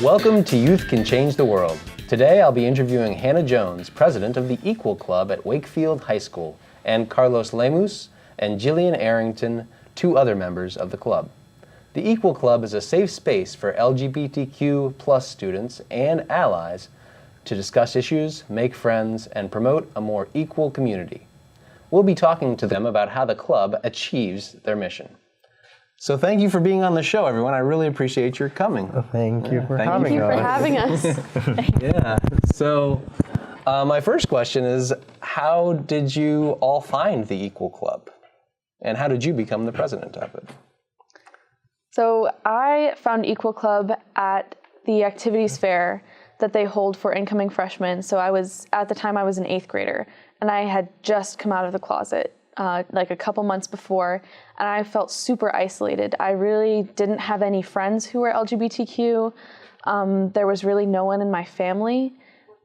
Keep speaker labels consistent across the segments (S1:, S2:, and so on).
S1: Welcome to Youth Can Change the World. Today I'll be interviewing Hannah Jones, president of the Equal Club at Wakefield High School, and Carlos Lemus and Jillian Arrington, two other members of the club. The Equal Club is a safe space for LGBTQ+ students and allies to discuss issues, make friends, and promote a more equal community. We'll be talking to them about how the club achieves their mission. So thank you for being on the show, everyone. I really appreciate your coming.
S2: Thank you for having us.
S1: Yeah. So my first question is, how did you all find the Equal Club? And how did you become the president of it?
S3: So I found Equal Club at the activities fair that they hold for incoming freshmen. So at the time I was an 8th grader, and I had just come out of the closet like a couple months before, and I felt super isolated. I really didn't have any friends who were LGBTQ. There was really no one in my family.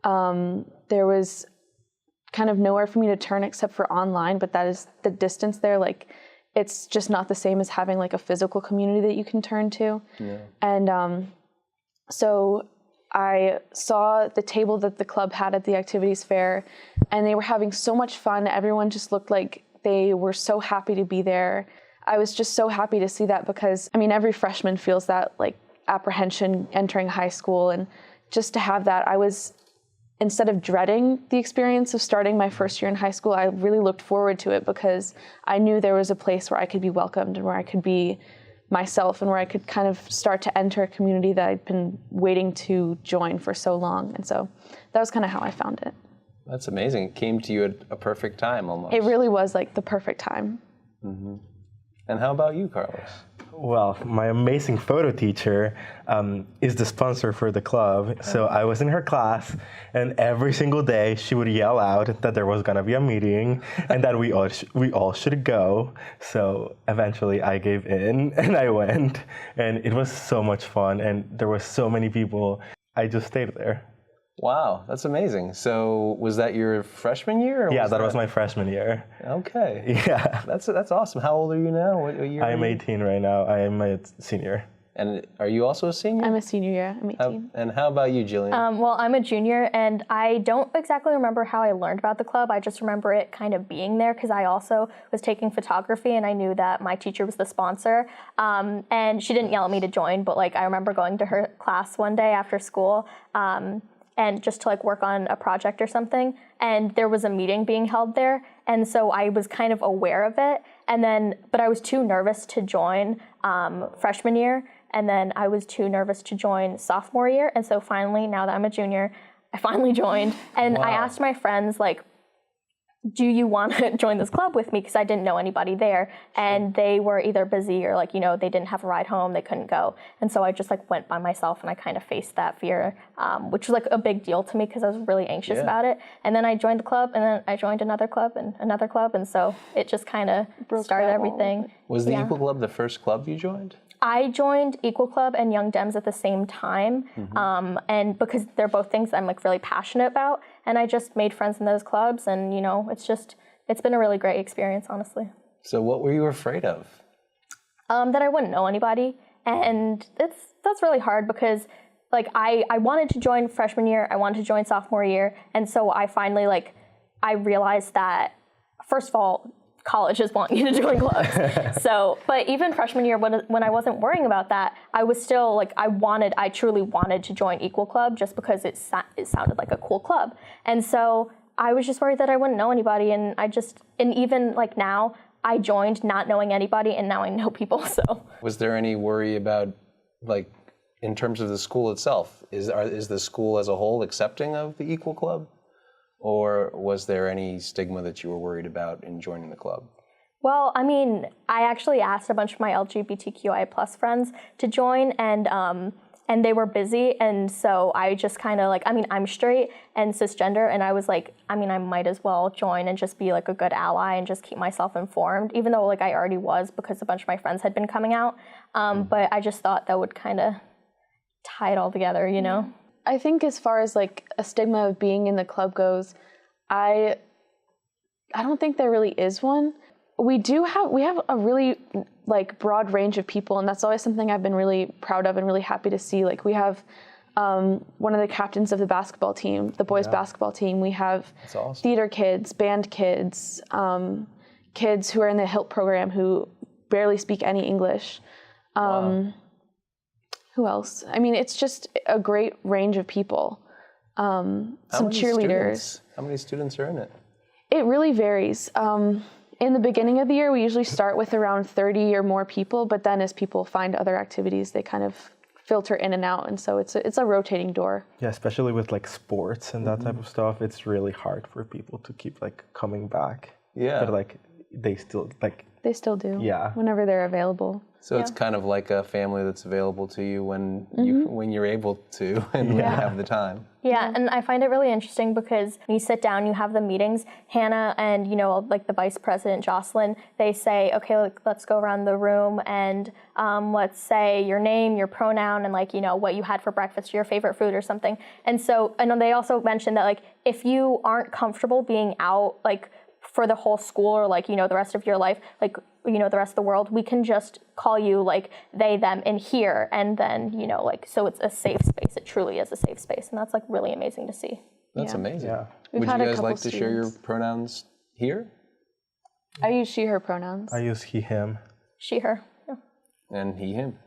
S3: There was kind of nowhere for me to turn except for online, but that is the distance there. Like, it's just not the same as having like a physical community that you can turn to. Yeah. And so I saw the table that the club had at the activities fair, and they were having so much fun. Everyone just looked like they were so happy to be there. I was just so happy to see that because, I mean, every freshman feels that like apprehension entering high school, and just to have that, instead of dreading the experience of starting my first year in high school, I really looked forward to it because I knew there was a place where I could be welcomed and where I could be myself and where I could kind of start to enter a community that I'd been waiting to join for so long. And so that was kind of how I found it.
S1: That's amazing. It came to you at a perfect time almost.
S3: It really was like the perfect time.
S1: Mm-hmm. And how about you, Carlos?
S2: Well, my amazing photo teacher is the sponsor for the club. So I was in her class, and every single day she would yell out that there was going to be a meeting and that we all should go. So eventually I gave in and I went, and it was so much fun, and there were so many people. I just stayed there.
S1: Wow, that's amazing. So was that your freshman year? Or
S2: yeah, that was my freshman year.
S1: Okay.
S2: Yeah.
S1: That's awesome. How old are you now? What year?
S2: I'm 18 right now. I am a senior.
S1: And are you also a senior?
S3: I'm a senior, yeah. I'm 18.
S1: And how about you, Jillian?
S4: Well, I'm a junior, and I don't exactly remember how I learned about the club. I just remember it kind of being there because I also was taking photography, and I knew that my teacher was the sponsor. And she didn't yell at me to join, but like I remember going to her class one day after school, and just to like work on a project or something, and there was a meeting being held there, and so I was kind of aware of it, but I was too nervous to join freshman year, and then I was too nervous to join sophomore year, and so finally, now that I'm a junior, I finally joined, and wow. I asked my friends, like, do you want to join this club with me? Because I didn't know anybody there, and they were either busy or like, they didn't have a ride home, they couldn't go. And so I just like went by myself, and I kind of faced that fear, which was like a big deal to me because I was really anxious about it. And then I joined the club, and then I joined another club, and so it just kind of started everything.
S1: Was the Equal Club the first club you joined?
S4: I joined Equal Club and Young Dems at the same time, and because they're both things I'm like really passionate about, and I just made friends in those clubs, and it's been a really great experience, honestly.
S1: So what were you afraid of?
S4: That I wouldn't know anybody, and that's really hard because like I wanted to join freshman year, I wanted to join sophomore year, and so I finally I realized that first of all, colleges want you to join clubs. But even freshman year, when I wasn't worrying about that, I was still like, I truly wanted to join Equal Club just because it sounded like a cool club. And so I was just worried that I wouldn't know anybody. And even like now, I joined not knowing anybody, and now I know people, so.
S1: Was there any worry about, like, in terms of the school itself, is the school as a whole accepting of the Equal Club? Or was there any stigma that you were worried about in joining the club?
S4: Well, I mean, I actually asked a bunch of my LGBTQI+ friends to join, and they were busy, and so I just kind of I'm straight and cisgender, and I was like, I might as well join and just be like a good ally and just keep myself informed, even though like I already was because a bunch of my friends had been coming out, but I just thought that would kind of tie it all together, I
S3: think as far as like a stigma of being in the club goes, I I don't think there really is one. We have a really like broad range of people, and that's always something I've been really proud of and really happy to see. Like we have one of the captains of the basketball team, the boys basketball team. We have
S1: awesome.
S3: theater kids, band kids, kids who are in the HILT program who barely speak any English. Who else? I mean, it's just a great range of people. Some cheerleaders.
S1: How many students are in it?
S3: It really varies. In the beginning of the year, we usually start with around 30 or more people, but then as people find other activities, they kind of filter in and out, and so it's a rotating door.
S2: Yeah, especially with like sports and that type of stuff, it's really hard for people to keep like coming back.
S1: Yeah.
S2: But like they still do.
S3: Yeah. Whenever they're available.
S1: So it's kind of like a family that's available to you when you're able to and when you have the time.
S4: Yeah, and I find it really interesting because when you sit down, you have the meetings. Hannah and, like the vice president, Jocelyn, they say, okay, let's go around the room and let's say your name, your pronoun, and what you had for breakfast, your favorite food or something. And so, and they also mentioned that if you aren't comfortable being out for the whole school or the rest of your life, the rest of the world, we can just call you they, them in here. And then, so it's a safe space. It truly is a safe space. And that's really amazing to see.
S1: That's amazing.
S2: Yeah.
S1: Would you guys like to share your pronouns here?
S3: I use she, her pronouns.
S2: I use he, him.
S4: She, her. Yeah.
S1: And he, him.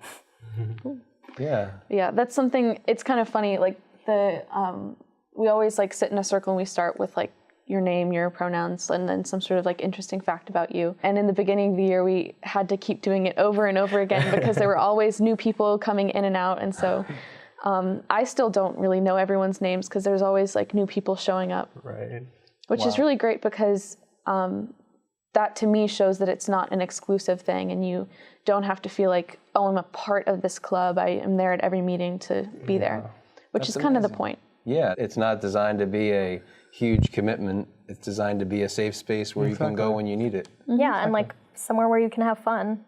S1: Yeah.
S3: Yeah, that's something, it's kind of funny. We always sit in a circle and we start with your name, your pronouns, and then some sort of interesting fact about you. And in the beginning of the year, we had to keep doing it over and over again because there were always new people coming in and out. And so I still don't really know everyone's names because there's always new people showing up.
S2: Right.
S3: Which is really great because that to me shows that it's not an exclusive thing and you don't have to feel oh, I'm a part of this club. I am there at every meeting to be there, which is kind of the point.
S1: Yeah, it's not designed to be a huge commitment. It's designed to be a safe space where you can go when you need it.
S4: Yeah, and somewhere where you can have fun.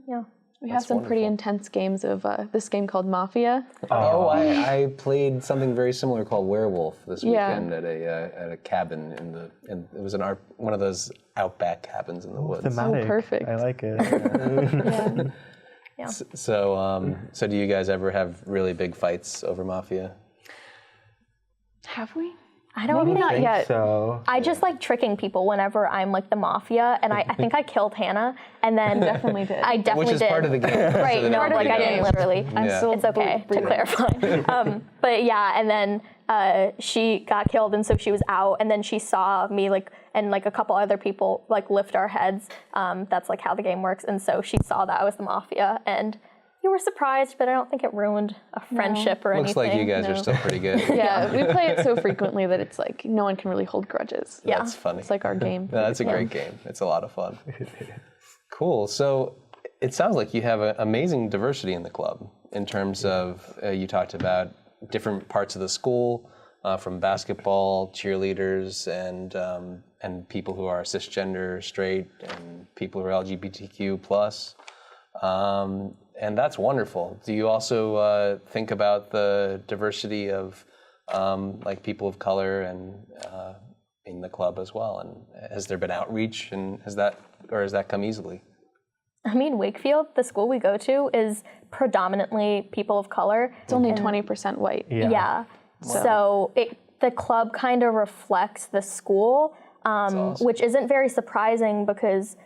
S4: Yeah.
S3: We have some pretty intense games of this game called Mafia.
S1: Oh, I played something very similar called Werewolf this weekend at a cabin and it was one of those outback cabins in the woods.
S2: Thematic.
S3: Oh, perfect.
S2: I like it.
S4: Yeah.
S1: So do you guys ever have really big fights over Mafia?
S3: Have we?
S4: I don't
S3: Maybe not yet.
S2: So.
S4: I just like tricking people whenever I'm the mafia, and I think I killed Hannah, and then
S3: definitely did.
S4: I definitely
S1: Which is
S4: did.
S1: part of the game.
S4: Right?
S1: So
S4: No, I didn't literally. It's okay to clarify. But yeah, and then she got killed, and so she was out, and then she saw me and a couple other people lift our heads. That's how the game works, and so she saw that I was the mafia, and you were surprised, but I don't think it ruined a friendship or anything.
S1: Looks like you guys are still pretty good.
S3: Yeah, we play it so frequently that it's no one can really hold grudges.
S4: Yeah.
S1: That's funny.
S3: It's our game.
S1: No, that's a great game. It's a lot of fun. Cool. So it sounds like you have an amazing diversity in the club in terms of, you talked about different parts of the school, from basketball, cheerleaders, and people who are cisgender, straight, and people who are LGBTQ+. And that's wonderful. Do you also think about the diversity of people of color and in the club as well? And has there been outreach, and has that come easily?
S4: I mean, Wakefield, the school we go to, is predominantly people of color.
S3: It's only 20% white.
S4: Yeah. So the club kind of reflects the school,
S1: awesome.
S4: Which isn't very surprising because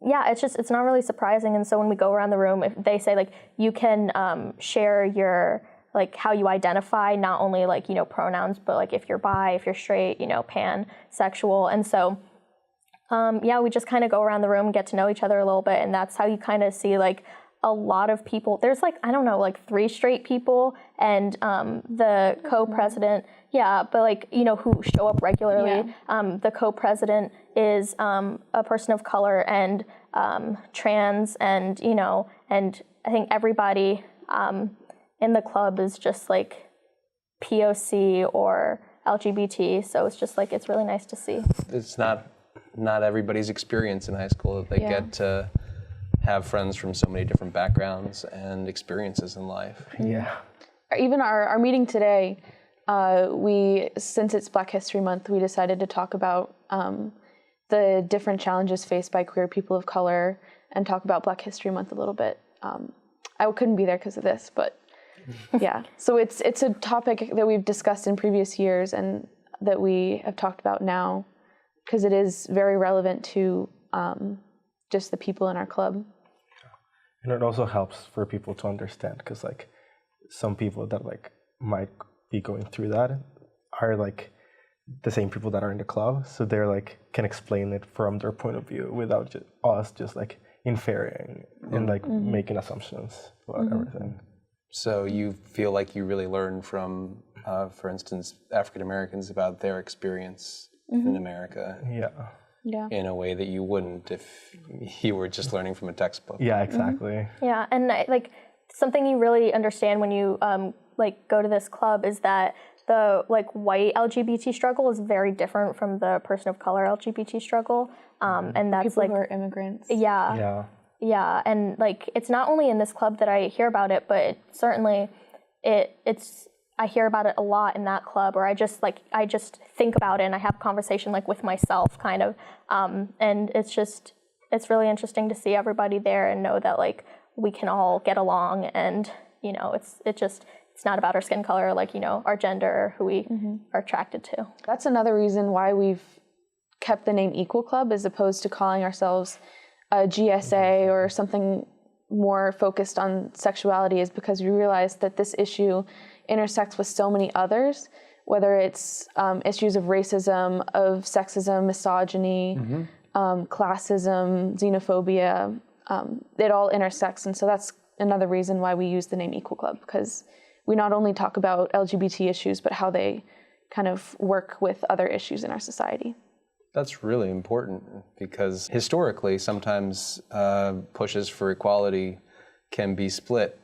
S4: it's not really surprising. And so when we go around the room, if they say you can share your how you identify, not only pronouns, but if you're bi, if you're straight, pansexual. And so we just kind of go around the room, get to know each other a little bit, and that's how you kind of see a lot of people. There's 3 straight people and the co-president. Yeah, but who show up regularly. Yeah. The co-president is a person of color and trans, and and I think everybody in the club is just POC or LGBT. So it's just it's really nice to see.
S1: It's not everybody's experience in high school that they get to have friends from so many different backgrounds and experiences in life.
S2: Yeah.
S3: Even our meeting today, since it's Black History Month, we decided to talk about the different challenges faced by queer people of color and talk about Black History Month a little bit. I couldn't be there because of this, but yeah. So it's a topic that we've discussed in previous years and that we have talked about now because it is very relevant to just the people in our club.
S2: And it also helps for people to understand because like some people that like might be going through that are like the same people that are in the club, so they're like can explain it from their point of view without us just like inferring and like making assumptions about everything.
S1: So you feel like you really learn from, for instance, African Americans about their experience in America.
S3: Yeah.
S1: In a way that you wouldn't if you were just learning from a textbook.
S2: Yeah, exactly.
S4: Yeah, and like something you really understand when you like go to this club is that the like white LGBT struggle is very different from the person of color LGBT struggle, and that's
S3: People
S4: like
S3: who are immigrants.
S4: Yeah, and like it's not only in this club that I hear about it, but certainly it's I hear about it a lot in that club, or I just think about it and I have a conversation like with myself kind of, and it's really interesting to see everybody there and know that like we can all get along, and you know it's not about our skin color, like you know our gender or who we are attracted to.
S3: That's another reason why we've kept the name Equal Club as opposed to calling ourselves a GSA or something more focused on sexuality, is because we realized that this issue intersects with so many others, whether it's issues of racism, of sexism, misogyny, classism, xenophobia. It all intersects, and so that's another reason why we use the name Equal Club, because we not only talk about LGBT issues, but how they kind of work with other issues in our society.
S1: That's really important because historically, sometimes pushes for equality can be split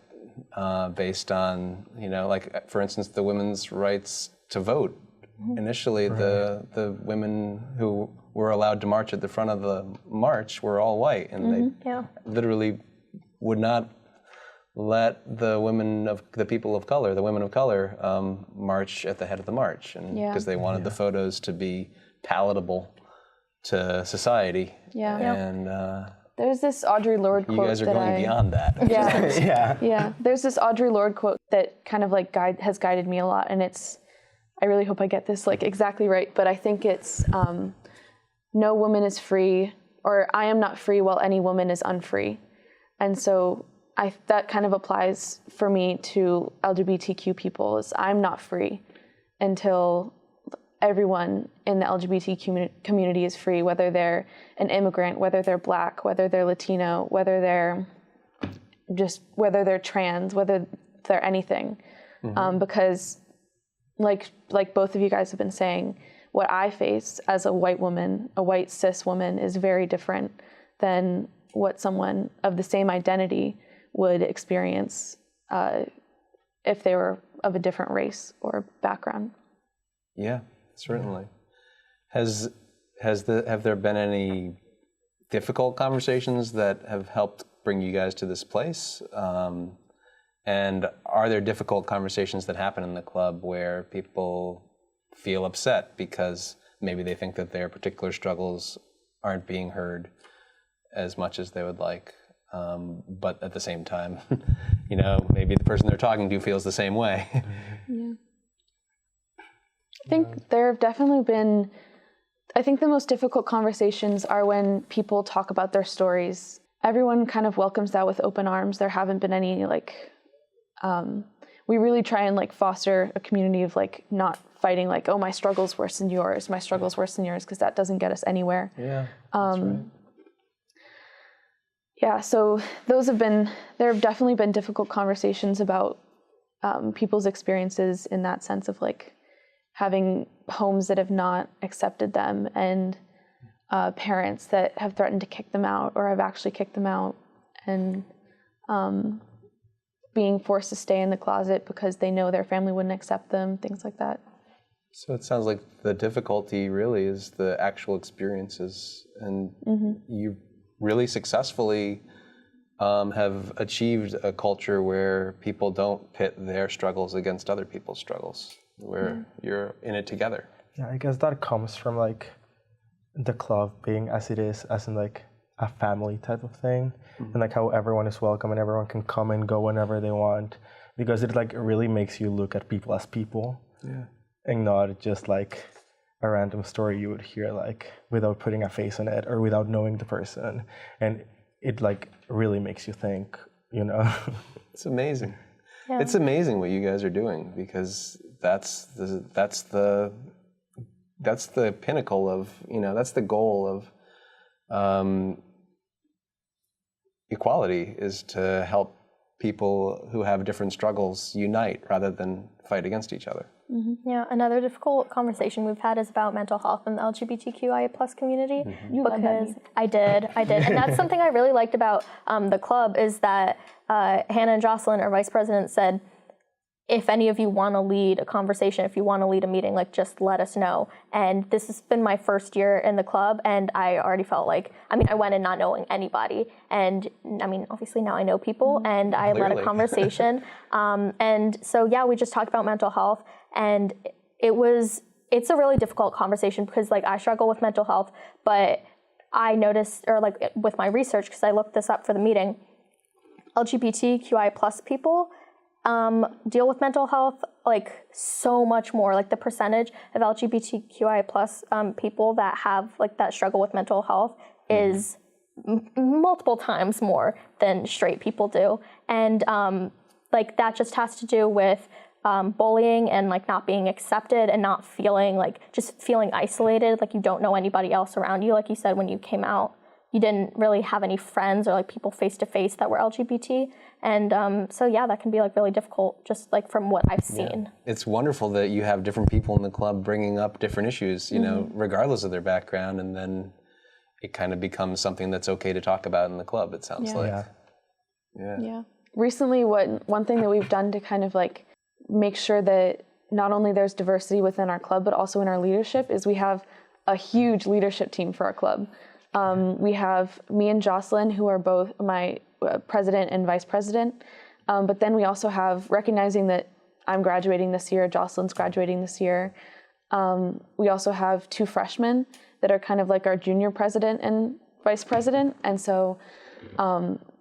S1: based on, you know, like for instance, the women's rights to vote. Initially, the women who were allowed to march at the front of the march were all white, and they literally would not let the women of the people of color, the women of color, march at the head of the march, and because they wanted the photos to be palatable to society. And
S3: there's this Audre Lorde quote.
S1: You guys are going beyond that.
S3: Yeah. There's this Audre Lorde quote that kind of like has guided me a lot, and I really hope I get this like exactly right, but I think it's no woman is free, or I am not free while any woman is unfree. And so that kind of applies for me to LGBTQ people, is I'm not free until everyone in the LGBT community is free, whether they're an immigrant, whether they're Black, whether they're Latino, whether they're trans, whether they're anything. Because like both of you guys have been saying, what I face as a white woman, a white cis woman, is very different than what someone of the same identity would experience if they were of a different race or background.
S1: Yeah, certainly. Have there been any difficult conversations that have helped bring you guys to this place? And are there difficult conversations that happen in the club where people feel upset because maybe they think that their particular struggles aren't being heard as much as they would like? But at the same time, you know, maybe the person they're talking to feels the same way.
S3: I think there have definitely been, I think the most difficult conversations are when people talk about their stories. Everyone kind of welcomes that with open arms. There haven't been any we really try and like foster a community of like not fighting like, oh, my struggle's worse than yours, because that doesn't get us anywhere.
S1: Yeah, that's right.
S3: Yeah, so there have definitely been difficult conversations about people's experiences in that sense of like having homes that have not accepted them, and parents that have threatened to kick them out or have actually kicked them out, and being forced to stay in the closet because they know their family wouldn't accept them, things like that.
S1: So it sounds like the difficulty really is the actual experiences, and you really successfully have achieved a culture where people don't pit their struggles against other people's struggles, where you're in it together.
S2: Yeah, I guess that comes from like the club being as it is, as in like a family type of thing, and like how everyone is welcome and everyone can come and go whenever they want, because it like really makes you look at people as people, and not just like a random story you would hear like without putting a face on it or without knowing the person, and it like really makes you think, you know.
S1: It's amazing.
S4: Yeah.
S1: It's amazing what you guys are doing, because that's the pinnacle of, you know, that's the goal of equality, is to help people who have different struggles unite rather than fight against each other.
S4: Yeah, another difficult conversation we've had is about mental health in the LGBTQIA+ community.
S3: You led that meeting.
S4: I did, and that's something I really liked about the club, is that Hannah and Jocelyn, our vice president, said, if any of you want to lead a conversation, if you want to lead a meeting, like, just let us know. And this has been my first year in the club, and I already felt like, I mean, I went in not knowing anybody, and I mean, obviously now I know people, and I led a conversation. And so, yeah, we just talked about mental health, and it's a really difficult conversation, because like I struggle with mental health, but I noticed, or like with my research, because I looked this up for the meeting, LGBTQI+ people deal with mental health like so much more. Like the percentage of LGBTQI+ people that have like that struggle with mental health is multiple times more than straight people do, and like that just has to do with bullying and like not being accepted and not feeling like, just feeling isolated, like you don't know anybody else around you. Like you said, when you came out, you didn't really have any friends or like people face to face that were LGBT. And so yeah, that can be like really difficult, just like from what I've seen.
S1: Yeah. It's wonderful that you have different people in the club bringing up different issues, you know, regardless of their background, and then it kind of becomes something that's okay to talk about in the club, it sounds like.
S3: Yeah. Recently, one thing that we've done to kind of like make sure that not only there's diversity within our club, but also in our leadership, is we have a huge leadership team for our club. We have me and Jocelyn, who are both my president and vice president. But then we also have, recognizing that I'm graduating this year, Jocelyn's graduating this year. We also have 2 freshmen that are kind of like our junior president and vice president. And so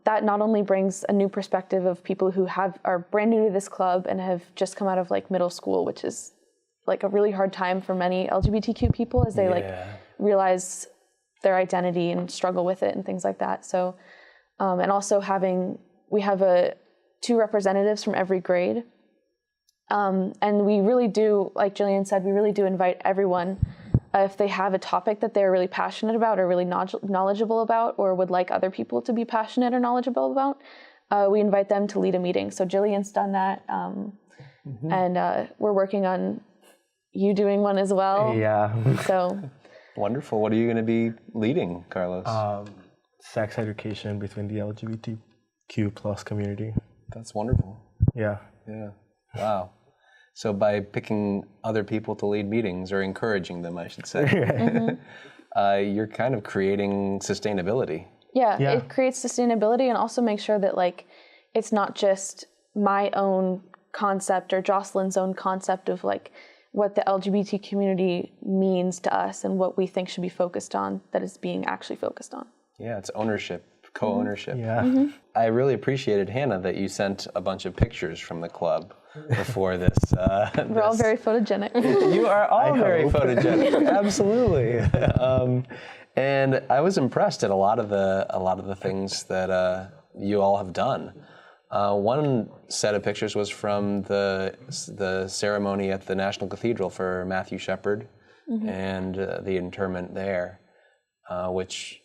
S3: that not only brings a new perspective of people who are brand new to this club and have just come out of like middle school, which is like a really hard time for many LGBTQ people as they like realize their identity and struggle with it and things like that. So, and also we have 2 representatives from every grade. And we really do, like Jillian said, we really do invite everyone, if they have a topic that they're really passionate about or really knowledgeable about, or would like other people to be passionate or knowledgeable about, we invite them to lead a meeting. So Jillian's done that. And we're working on you doing one as well.
S2: Yeah.
S3: So
S1: wonderful. What are you going to be leading, Carlos?
S2: Sex education between the LGBTQ+ community.
S1: That's wonderful.
S2: Yeah.
S1: Yeah. Wow. So by picking other people to lead meetings, or encouraging them, I should say, you're kind of creating sustainability.
S3: Yeah, it creates sustainability, and also makes sure that like it's not just my own concept or Jocelyn's own concept of like what the LGBT community means to us and what we think should be focused on, that is being actually focused on.
S1: Yeah, it's ownership, co-ownership.
S2: Yeah.
S1: I really appreciated, Hannah, that you sent a bunch of pictures from the club before this.
S3: We're all very photogenic.
S1: You are all very photogenic, absolutely. And I was impressed at a lot of the things that you all have done. One set of pictures was from the ceremony at the National Cathedral for Matthew Shepard and the interment there, which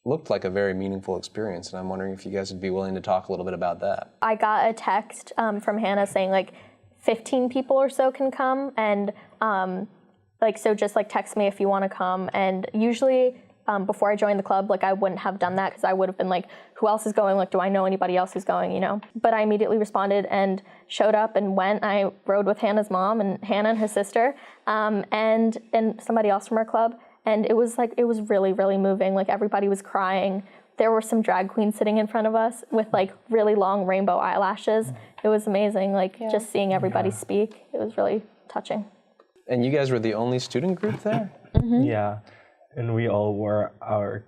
S1: looked like a very meaningful experience. And I'm wondering if you guys would be willing to talk a little bit about that.
S4: I got a text from Hannah saying like 15 people or so can come, and like, so just like text me if you want to come. And usually before I joined the club, like I wouldn't have done that, because I would have been like, who else is going? Like, do I know anybody else who's going, you know? But I immediately responded and showed up and went. I rode with Hannah's mom and Hannah and her sister, and somebody else from our club. And it was really, really moving. Like everybody was crying. There were some drag queens sitting in front of us with like really long rainbow eyelashes. It was amazing, like just seeing everybody speak. It was really touching.
S1: And you guys were the only student group there?
S2: Yeah. and we all wore our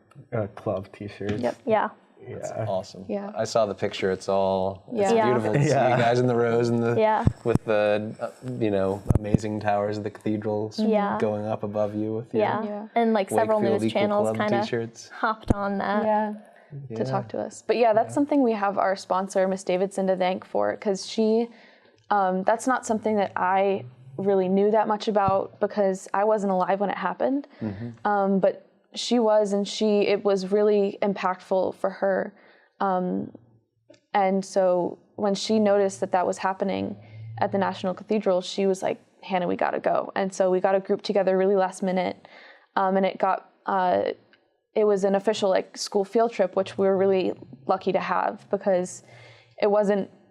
S2: club T-shirts.
S3: Yep.
S4: Yeah.
S2: Yeah.
S1: Awesome.
S3: Yeah.
S1: I saw the picture. It's
S3: Yeah.
S1: beautiful to see you guys in the rows and with the amazing towers of the cathedrals going up above you with your
S4: And like several
S1: Wakefield
S4: news
S1: Equal
S4: channels
S1: Club
S4: kind of
S1: t-shirts.
S4: hopped on that.
S3: To talk to us. But that's something we have our sponsor, Miss Davidson, to thank for, because she, that's not something that I really knew that much about because I wasn't alive when it happened. But she was, and it was really impactful for her. And so when she noticed that was happening at the National Cathedral, she was like, Hannah, we gotta go. And so we got a group together really last minute. And it was an official school field trip, which we were really lucky to have because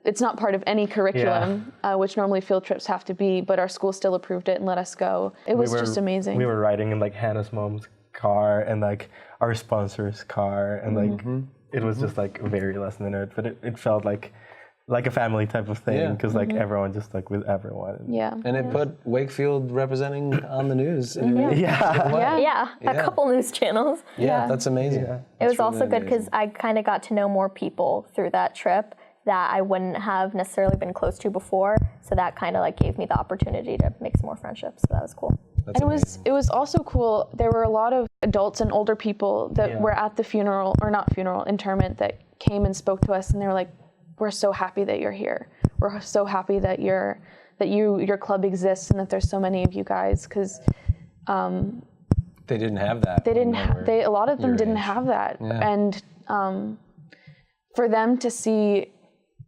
S3: it's not part of any curriculum, which normally field trips have to be, but our school still approved it and let us go. It was just amazing.
S2: We were riding in Hannah's mom's car and our sponsor's car, and it was just very last minute, but it felt like a family type of thing because everyone just with everyone.
S1: And it put Wakefield representing on the news. A
S4: couple news channels.
S1: That's amazing.
S4: It was also good because I kind of got to know more people through that trip that I wouldn't have necessarily been close to before. So that kind of gave me the opportunity to make some more friendships. So that was cool.
S3: And it was also cool. There were a lot of adults and older people that were at the interment that came and spoke to us, and they were like, "We're so happy that you're here. We're so happy that your club exists and that there's so many of you guys." Because
S1: they didn't have that.
S3: A lot of them didn't have that, and for them to see,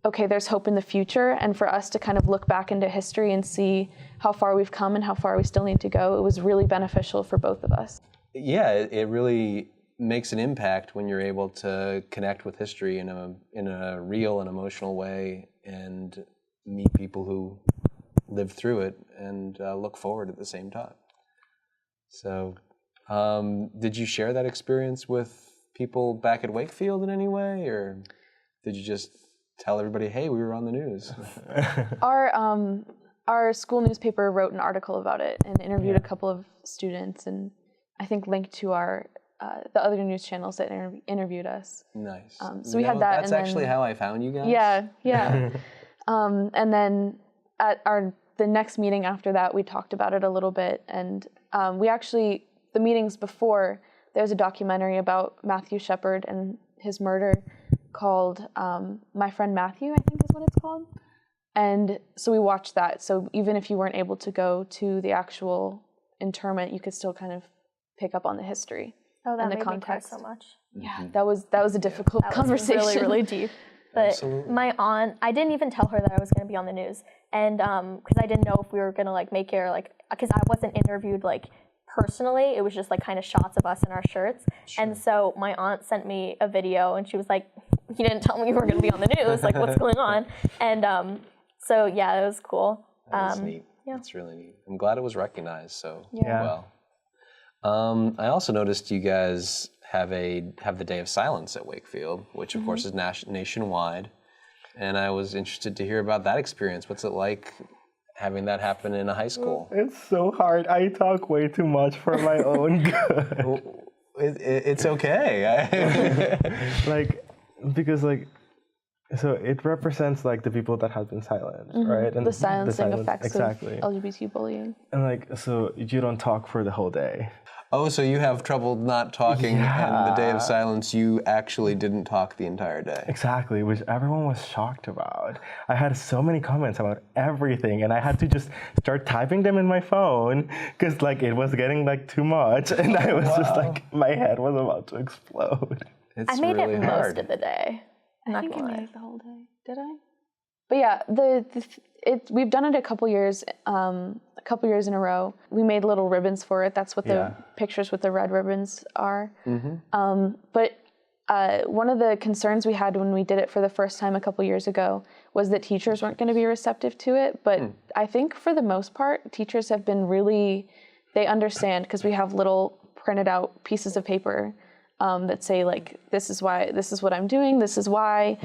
S3: okay, there's hope in the future, and for us to kind of look back into history and see how far we've come and how far we still need to go, it was really beneficial for both of us.
S1: Yeah, it really makes an impact when you're able to connect with history in a real and emotional way and meet people who lived through it and look forward at the same time. So, did you share that experience with people back at Wakefield in any way, or did you just tell everybody, "Hey, we were on the news"?
S3: Our school newspaper wrote an article about it and interviewed a couple of students, and I think linked to the other news channels that interviewed us.
S1: Nice.
S3: So we had that.
S1: That's actually how I found you guys.
S3: Yeah. And then at the next meeting after that, we talked about it a little bit, and the meetings before, there's a documentary about Matthew Shepard and his murder called My Friend Matthew, I think is what it's called. And so we watched that. So even if you weren't able to go to the actual interment, you could still kind of pick up on the history and the context.
S4: Me cry so much.
S3: Yeah, that was a difficult conversation.
S4: Was really, really deep. But
S1: Absolutely.
S4: My aunt, I didn't even tell her that I was going to be on the news, and because I didn't know if we were going to make it, or because I wasn't interviewed personally. It was just kind of shots of us in our shirts. Sure. And so my aunt sent me a video, and she was like, "You didn't tell me you were going to be on the news. What's going on?" And so yeah, it was cool.
S1: That's neat. Yeah. That's really neat. I'm glad it was recognized so well. I also noticed you guys have the Day of Silence at Wakefield, which of course is nationwide. And I was interested to hear about that experience. What's it like having that happen in a high school?
S2: It's so hard. I talk way too much for my own good.
S1: It's okay.
S2: Because so it represents the people that have been silenced, right? And
S3: the silencing effects of
S2: exactly.
S3: LGBT bullying.
S2: And so you don't talk for the whole day.
S1: Oh, so you have trouble not talking, and the Day of Silence, you actually didn't talk the entire day.
S2: Exactly, which everyone was shocked about. I had so many comments about everything, and I had to just start typing them in my phone, because it was getting too much, and I was just my head was about to explode.
S1: It's
S4: I made
S1: really
S4: it
S1: hard.
S4: most of the day.
S3: I think I made it the whole day. Did I? But yeah, we've done it a couple years in a row. We made little ribbons for it. That's what the pictures with the red ribbons are. But one of the concerns we had when we did it for the first time a couple years ago was that teachers weren't going to be receptive to it. But I think for the most part, teachers have been they understand, because we have little printed out pieces of paper that say this is what I'm doing, this is why,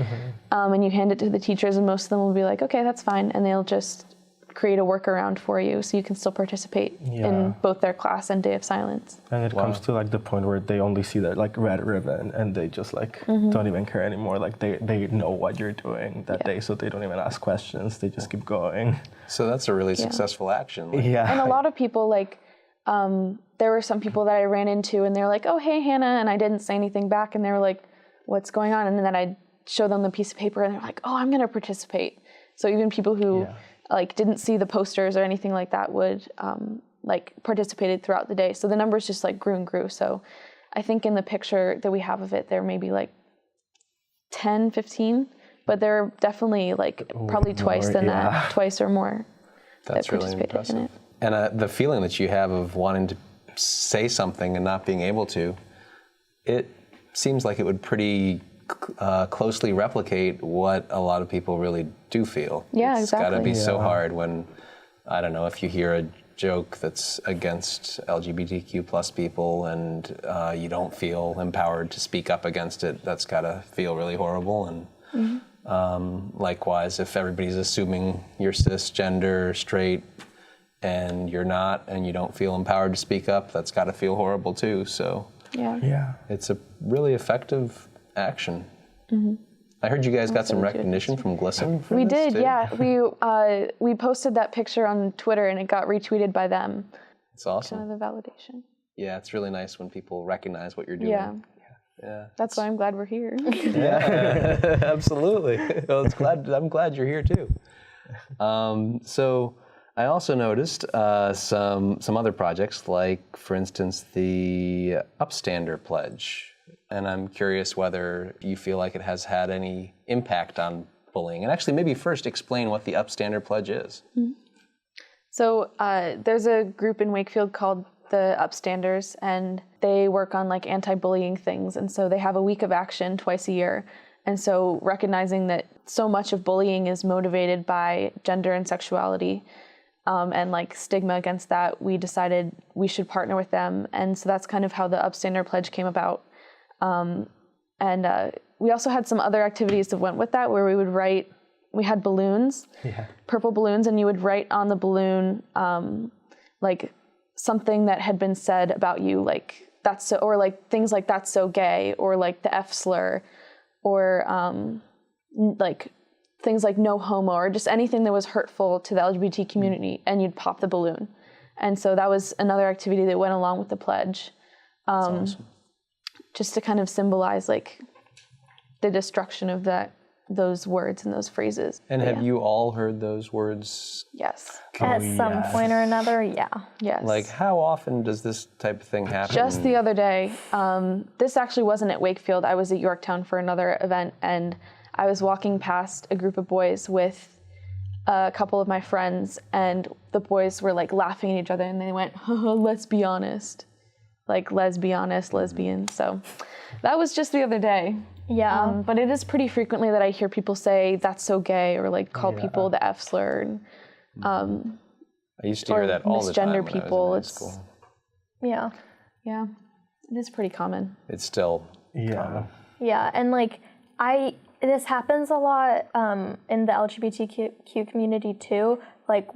S3: and you hand it to the teachers, and most of them will be like, okay, that's fine, and they'll just create a workaround for you so you can still participate in both their class and day of silence.
S2: And it comes to like the point where they only see that like red ribbon and they just like don't even care anymore. Like they know what you're doing that day, so they don't even ask questions. They just keep going.
S1: So that's a really successful action. Like,
S3: And a lot of people like, there were some people that I ran into and they're like, oh, hey, Hannah. And I didn't say anything back. And they were like, what's going on? And then I'd show them the piece of paper and they're like, oh, I'm going to participate. So even people who like didn't see the posters or anything like that would like participated throughout the day. So the numbers just like grew and grew. So I think in the picture that we have of it, there may be like 10, 15, but there are definitely like probably twice than that, twice or more.
S1: That's
S3: that
S1: really
S3: participated in
S1: impressive.
S3: it.
S1: And the feeling that you have of wanting to say something and not being able to, it seems like it would pretty closely replicate what a lot of people really do feel.
S3: Yeah,
S1: It's got to be
S3: exactly.
S1: so hard when, I don't know, if you hear a joke that's against LGBTQ plus people and you don't feel empowered to speak up against it, that's got to feel really horrible. And likewise, if everybody's assuming you're cisgender, straight, and you're not, and you don't feel empowered to speak up, that's got to feel horrible too. So it's a really effective action. I heard you guys got some recognition from GLSEN for
S3: We
S1: this
S3: did,
S1: too?
S3: yeah. We posted that picture on Twitter and it got retweeted by them.
S1: It's awesome.
S3: Kind of the validation.
S1: Yeah, it's really nice when people recognize what you're doing. Yeah.
S3: That's why I'm glad we're here.
S1: Yeah, absolutely. Well, I'm glad you're here too. So I also noticed some other projects, like for instance the Upstander Pledge, and I'm curious whether you feel like it has had any impact on bullying. And actually, maybe first explain what the Upstander Pledge is.
S3: So there's a group in Wakefield called the Upstanders, and they work on like anti-bullying things. And so they have a week of action twice a year. And so recognizing that so much of bullying is motivated by gender and sexuality, and like stigma against that, we decided we should partner with them. And so that's kind of how the Upstander Pledge came about. And we also had some other activities that went with that, where we would write, we had balloons, purple balloons, and you would write on the balloon like something that had been said about you, like that's so, or like things like that's so gay, or like the F slur, or like things like no homo, or just anything that was hurtful to the LGBT community, and you'd pop the balloon. And so that was another activity that went along with the pledge.
S1: That's awesome.
S3: Just to kind of symbolize like the destruction of those words and those phrases.
S1: And have you all heard those words?
S3: Yes.
S4: At some point or another,
S3: Yes.
S1: Like, how often does this type of thing happen?
S3: Just the other day. This actually wasn't at Wakefield. I was at Yorktown for another event, and I was walking past a group of boys with a couple of my friends, and the boys were like laughing at each other, and they went, let's be honest. Like, let's be honest, lesbian. So that was just the other day.
S4: Yeah.
S3: But it is pretty frequently that I hear people say, that's so gay, or like call people the F slur. And,
S1: I used to hear that all the time
S3: misgender
S1: when
S3: people.
S1: I was in high school.
S3: Yeah, it is pretty common.
S1: It's still common.
S4: Yeah, and like this happens a lot in the LGBTQ community too, like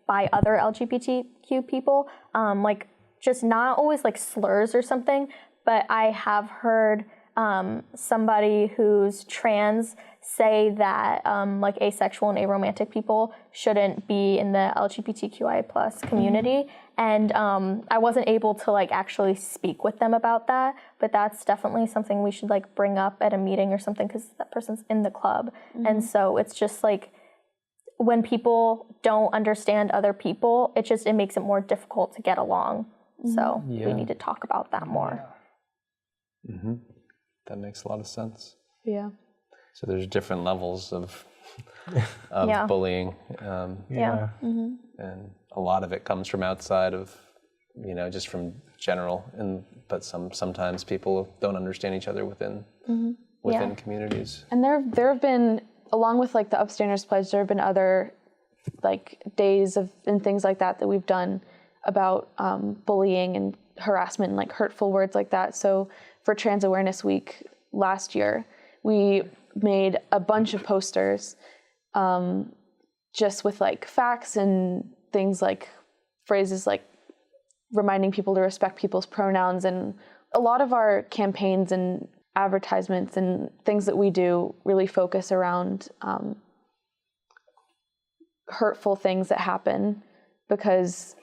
S4: by other LGBTQ people, like just not always like slurs or something, but I have heard somebody who's trans say that like asexual and aromantic people shouldn't be in the LGBTQI plus community. And I wasn't able to like actually speak with them about that, but that's definitely something we should like bring up at a meeting or something, because that person's in the club. And so it's just like, when people don't understand other people, it makes it more difficult to get along. So we need to talk about that more.
S1: That makes a lot of sense.
S3: Yeah.
S1: So there's different levels of bullying. And a lot of it comes from outside of, just from general. But sometimes people don't understand each other within communities.
S3: And there have been, along with like the Upstanders Pledge, there have been other like days and things like that we've done about bullying and harassment and like hurtful words like that. So for Trans Awareness Week last year, we made a bunch of posters just with like facts and things like phrases like reminding people to respect people's pronouns. And a lot of our campaigns and advertisements and things that we do really focus around hurtful things that happen, because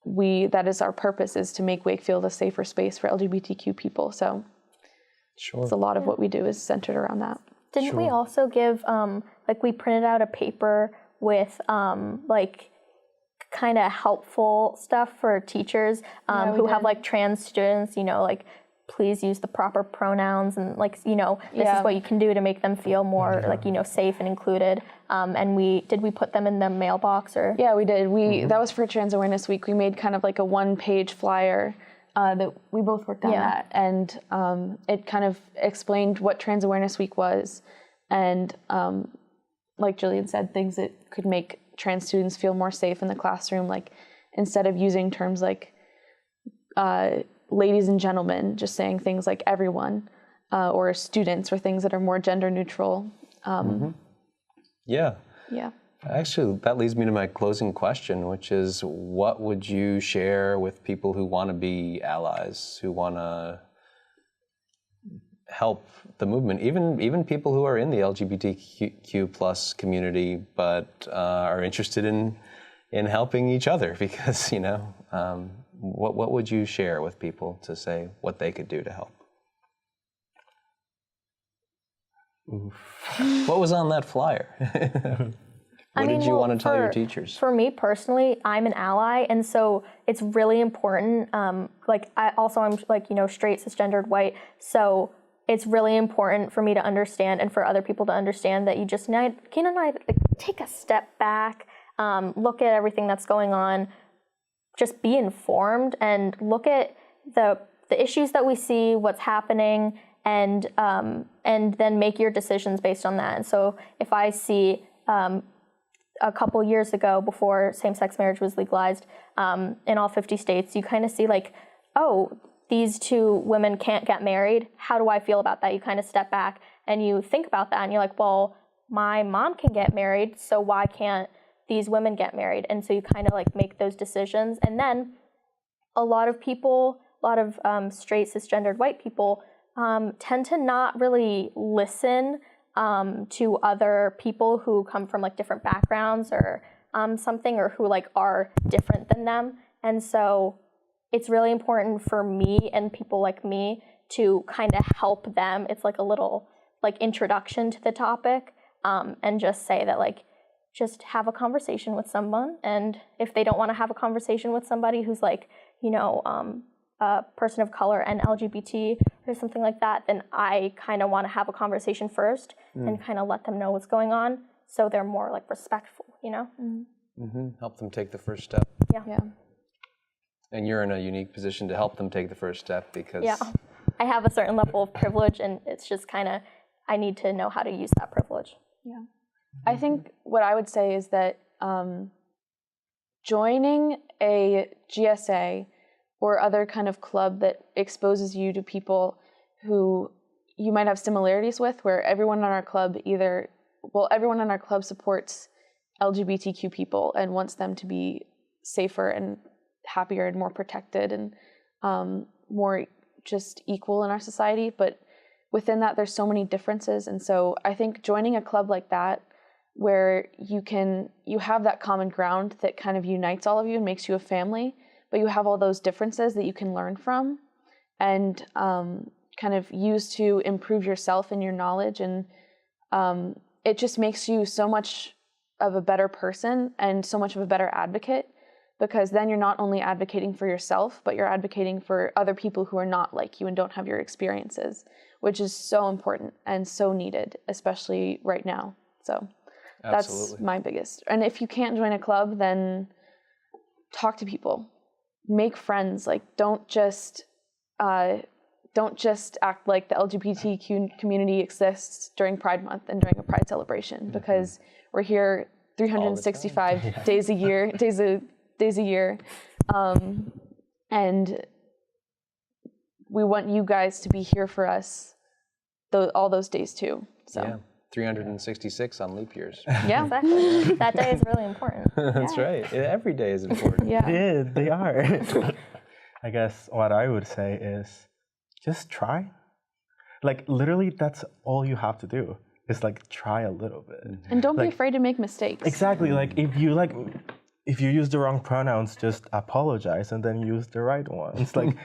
S3: that is our purpose, is to make Wakefield a safer space for LGBTQ people. So
S1: Sure.
S3: it's a lot of what we do is centered around that.
S4: Didn't we also give, like we printed out a paper with like kind of helpful stuff for teachers who have like trans students, you know, like please use the proper pronouns and like, you know, this is what you can do to make them feel more like, you know, safe and included. And we put them in the mailbox or? Yeah,
S3: we did. That was for Trans Awareness Week. We made kind of like a 1-page flyer that we both worked on that. And it kind of explained what Trans Awareness Week was. And like Jillian said, things that could make trans students feel more safe in the classroom, like instead of using terms like ladies and gentlemen, just saying things like everyone or students, or things that are more gender neutral.
S1: Yeah.
S3: Yeah.
S1: Actually, that leads me to my closing question, which is, what would you share with people who want to be allies, who want to help the movement, even people who are in the LGBTQ plus community, but are interested in helping each other? Because, you know, what would you share with people to say what they could do to help? What was on that flyer? What did you want to tell your teachers?
S4: For me personally, I'm an ally, and so it's really important. Like I'm like, you know, straight, cisgendered, white, so it's really important for me to understand and for other people to understand that you just need to take a step back, look at everything that's going on, just be informed and look at the issues that we see, what's happening, and then make your decisions based on that. And so if I see a couple years ago, before same-sex marriage was legalized in all 50 states, you kind of see like, oh, these two women can't get married. How do I feel about that? You kind of step back and you think about that and you're like, well, my mom can get married, so why can't these women get married? And so you kind of like make those decisions. And then a lot of straight, cisgendered white people tend to not really listen to other people who come from like different backgrounds or something, or who like are different than them. And so it's really important for me and people like me to kind of help them. It's like a little like introduction to the topic, and just say that like, just have a conversation with someone. And if they don't want to have a conversation with somebody who's like, you know, a person of color and LGBT or something like that, then I kind of want to have a conversation first and kind of let them know what's going on, so they're more like respectful, you know?
S1: Help them take the first step.
S3: Yeah.
S1: And you're in a unique position to help them take the first step, because
S4: I have a certain level of privilege, and it's just kind of, I need to know how to use that privilege.
S3: Yeah. I think what I would say is that joining a GSA or other kind of club that exposes you to people who you might have similarities with, where everyone on our club supports LGBTQ people and wants them to be safer and happier and more protected and more just equal in our society. But within that, there's so many differences. And so I think joining a club like that, where you have that common ground that kind of unites all of you and makes you a family, but you have all those differences that you can learn from and kind of use to improve yourself and your knowledge. And it just makes you so much of a better person and so much of a better advocate, because then you're not only advocating for yourself, but you're advocating for other people who are not like you and don't have your experiences, which is so important and so needed, especially right now. So that's my biggest. And if you can't join a club, then talk to people, make friends. Like, don't just act like the LGBTQ community exists during Pride Month and during a Pride celebration, because we're here 365 days a year, and we want you guys to be here for us all those days too. So
S1: 366 on leap years.
S3: Yeah.
S4: Exactly. That day is really important.
S1: That's right. Every day is important.
S3: Yeah.
S2: It is, they are. I guess what I would say is just try. Like literally that's all you have to do. Is like try a little bit.
S3: And don't be
S2: Like-
S3: afraid to make mistakes.
S2: Exactly. Like if you use the wrong pronouns, just apologize and then use the right ones. Like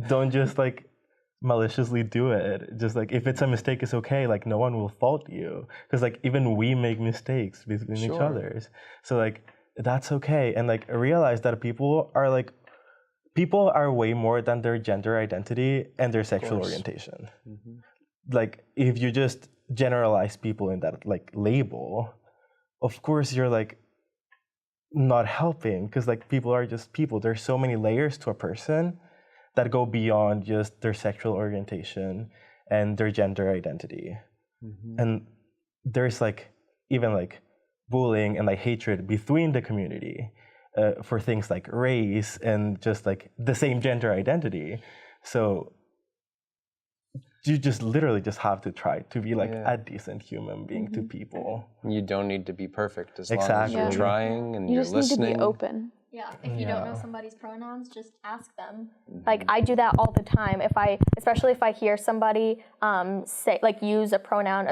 S2: don't just like maliciously do it. Just like if it's a mistake, it's okay. Like no one will fault you because like even we make mistakes between each
S1: Sure.
S2: others. So like that's okay. And like realize that people are way more than their gender identity and their sexual orientation. Like if you just generalize people in that like label, of course you're like not helping because like people are just people. There's so many layers to a person that go beyond just their sexual orientation and their gender identity. And there's like even like bullying and like hatred between the community for things like race and just like the same gender identity. So you just literally just have to try to be like a decent human being to people.
S1: You don't need to be perfect as long as
S2: Exactly.
S1: you're
S3: Yeah.
S1: trying and
S3: You
S1: you're
S3: just
S1: listening.
S3: need to be open.
S4: Yeah, if you don't know somebody's pronouns, just ask them.
S1: Mm-hmm.
S4: Like I do that all the time. Especially if I hear somebody say like use a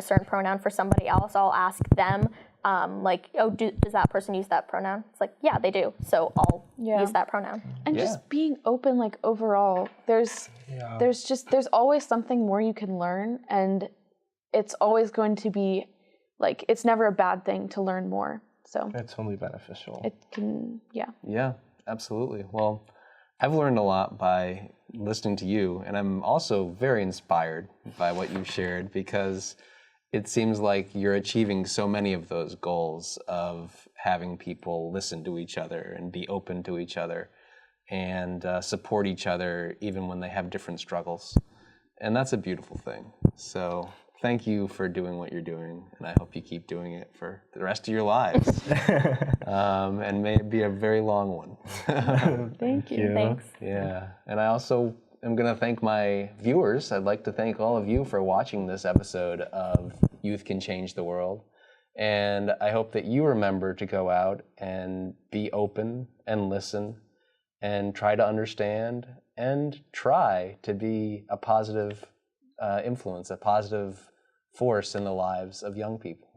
S4: certain pronoun for somebody else, I'll ask them. Like, oh, does that person use that pronoun? It's like, yeah, they do. So I'll use that pronoun.
S3: And
S1: Yeah.
S3: just being open, like overall, there's always something more you can learn, and it's always going to be like, it's never a bad thing to learn more. So
S2: It's only beneficial.
S3: it can,
S1: Yeah, absolutely. Well, I've learned a lot by listening to you, and I'm also very inspired by what you've shared because it seems like you're achieving so many of those goals of having people listen to each other and be open to each other and support each other even when they have different struggles. And that's a beautiful thing. So thank you for doing what you're doing, and I hope you keep doing it for the rest of your lives. And may it be a very long one.
S3: thank you.
S4: Thanks.
S1: Yeah, and I also am going to thank my viewers. I'd like to thank all of you for watching this episode of Youth Can Change the World. And I hope that you remember to go out and be open and listen and try to understand and try to be a positive influence, a positive force in the lives of young people.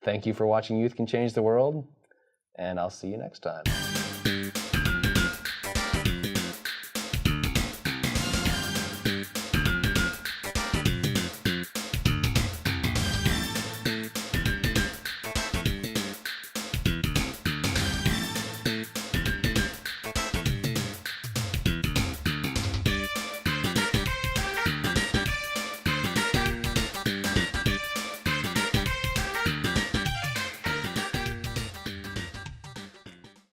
S1: Thank you for watching Youth Can Change the World, and I'll see you next time.